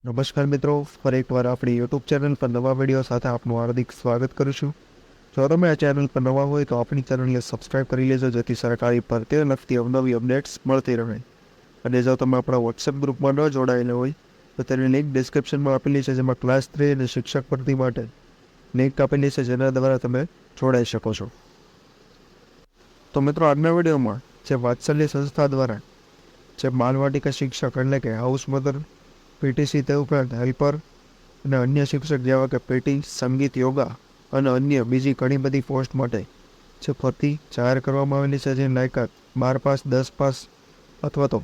નમસ્કાર મિત્રો, ફરી એકવાર આપણી યુટ્યુબ ચેનલ પર નવા વિડીયો સાથે આપનું હાર્દિક સ્વાગત કરું છું. જો તમે આ ચેનલ પર નવા હોય તો આપણી ચેનલને સબસ્ક્રાઇબ કરી લેજો, જેથી સરકારી ભરતીઓ લગતી અવનવી અપડેટ્સ મળતી રહે. અને જો તમે આપણા વોટ્સએપ ગ્રુપમાં ન જોડાયેલા હોય તો તેની લિંક ડિસ્ક્રિપ્શનમાં આપેલી છે, જેમાં ક્લાસ 3 અને શિક્ષક ભરતી માટે લિંક આપેલી છે, જેના દ્વારા તમે જોડાઈ શકો છો. તો મિત્રો, આજના વિડીયોમાં જે વાત્સલ્ય સંસ્થા દ્વારા જે બાલવાટિકા શિક્ષક એટલે કે હાઉસ મધર, પીટીસી તે ઉપરાંત હેલ્પર અને અન્ય શિક્ષક જેવા કે પીટી, સંગીત, યોગા અને અન્ય બીજી ઘણી બધી પોસ્ટ માટે જે ભરતી જાહેર કરવામાં આવેલી છે, જેની લાયકાત 12 પાસ, 10 પાસ અથવા તો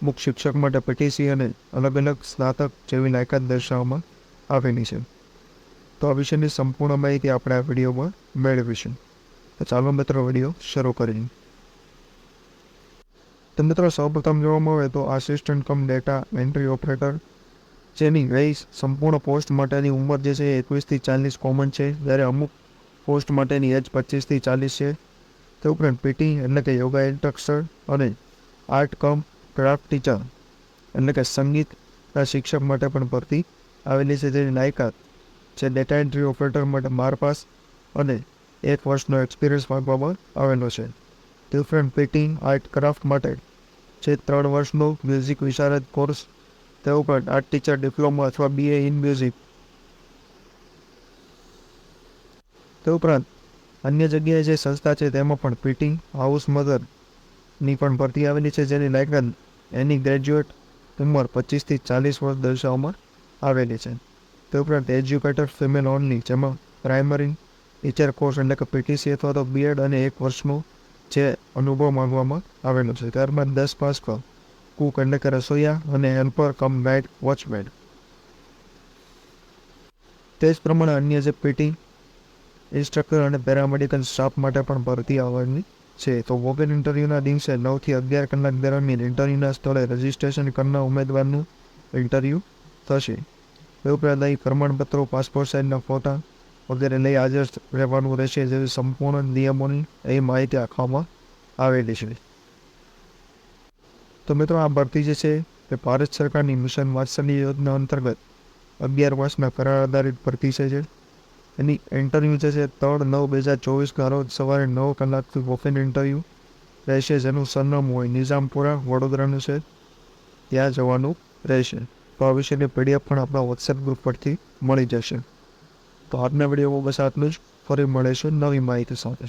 મુખ્ય શિક્ષક માટે પીટીસી અને અલગ અલગ સ્નાતક જેવી લાયકાત દર્શાવવામાં આવેલી છે. તો આ વિષયની સંપૂર્ણ માહિતી આપણે આ વિડીયોમાં મેળવીશું. તો ચાલો મિત્રો, વિડીયો શરૂ કરીએ. તો મિત્રો, સૌપ્રથમ જોવામાં આવે તો આસિસ્ટન્ટ કમ ડેટા એન્ટ્રી ઓપરેટર, જેની વય સંપૂર્ણ પોસ્ટ માટેની ઉંમર જે છે 21 થી 40 કોમન છે, જ્યારે અમુક પોસ્ટ માટેની એજ 25 થી 40 છે. તે ઉપરાંત પીટી એટલે કે યોગા ઇન્સ્ટ્રક્ટર અને આર્ટ કમ ક્રાફ્ટ ટીચર એટલે કે સંગીતના શિક્ષક માટે પણ ભરતી આવેલી છે, જેની લાયકાત જે ડેટા એન્ટ્રી ઓપરેટર માટે 12 પાસ અને 1 વર્ષનો એક્સપિરિયન્સ માંગવામાં આવેલો છે. તે ઉપરાંત પીટી આર્ટ ક્રાફ્ટ માટે જે 3 વર્ષનો મ્યુઝિક વિશારદ કોર્સ, તે ઉપરાંત આર્ટ ટીચર ડિપ્લોમા અથવા BA ઇન મ્યુઝિક. તે ઉપરાંત અન્ય જગ્યાએ જે સંસ્થા છે તેમાં પણ પીટી હાઉસ મધરની પણ ભરતી આવેલી છે, જેની લાયકાત એની ગ્રેજ્યુએટ ઉંમર 25 થી 40 વર્ષ દર્શાવવામાં આવેલી છે. તે ઉપરાંત એજ્યુકેટર ફિમેલ ઓનલી, જેમાં પ્રાઇમરી ટીચર કોર્સ એટલે કે પીટીસી અથવા તો બીએડ અને 1 વર્ષનો જે અનુભવ માંગવામાં આવેલો છે. ત્યારબાદ 10 પાસ પર કુક એટલે કે રસોઈયા અને હેલ્પર કમ નાઇટ વોચમેન. તે જ પ્રમાણે અન્ય જે પીટી ઇન્સ્ટ્રક્ટર અને પેરામેડિકલ સ્ટાફ માટે પણ ભરતી આવવાની છે. તો વોક-ઇન ઇન્ટરવ્યૂના દિવસે 9 થી 11 કલાક દરમિયાન ઇન્ટરવ્યૂના સ્થળે રજિસ્ટ્રેશન કરનાર ઉમેદવારનું ઇન્ટરવ્યૂ થશે. તે ઉપરાંત અહીં પ્રમાણપત્રો, પાસપોર્ટ સાઇઝના ફોટા વગેરે લઈ હાજર રહેવાનું રહેશે, જેવી સંપૂર્ણ નિયમોની એ માહિતી આપવામાં આવેલી છે. તો મિત્રો, આ ભરતી જે છે તે ભારત સરકારની મિશન વાત્સલ્ય યોજના અંતર્ગત 11 વર્ષના કરાર આધારિત ભરતી છે. એની ઇન્ટરવ્યૂ જે છે 3/9/2024 રોજ સવારે 9 કલાકથી વોક-ઇન ઇન્ટરવ્યૂ રહેશે, જેનું સરનામું હોય નિઝામપુરા, વડોદરાનું છે, ત્યાં જવાનું રહેશે. તો આ વિશેની PDF પણ આપણા વોટ્સએપ ગ્રુપ પરથી મળી જશે. તો આજના વિડીયોમાં બસ આટલું જ. ફરી મળીશું નવી માહિતી સાથે.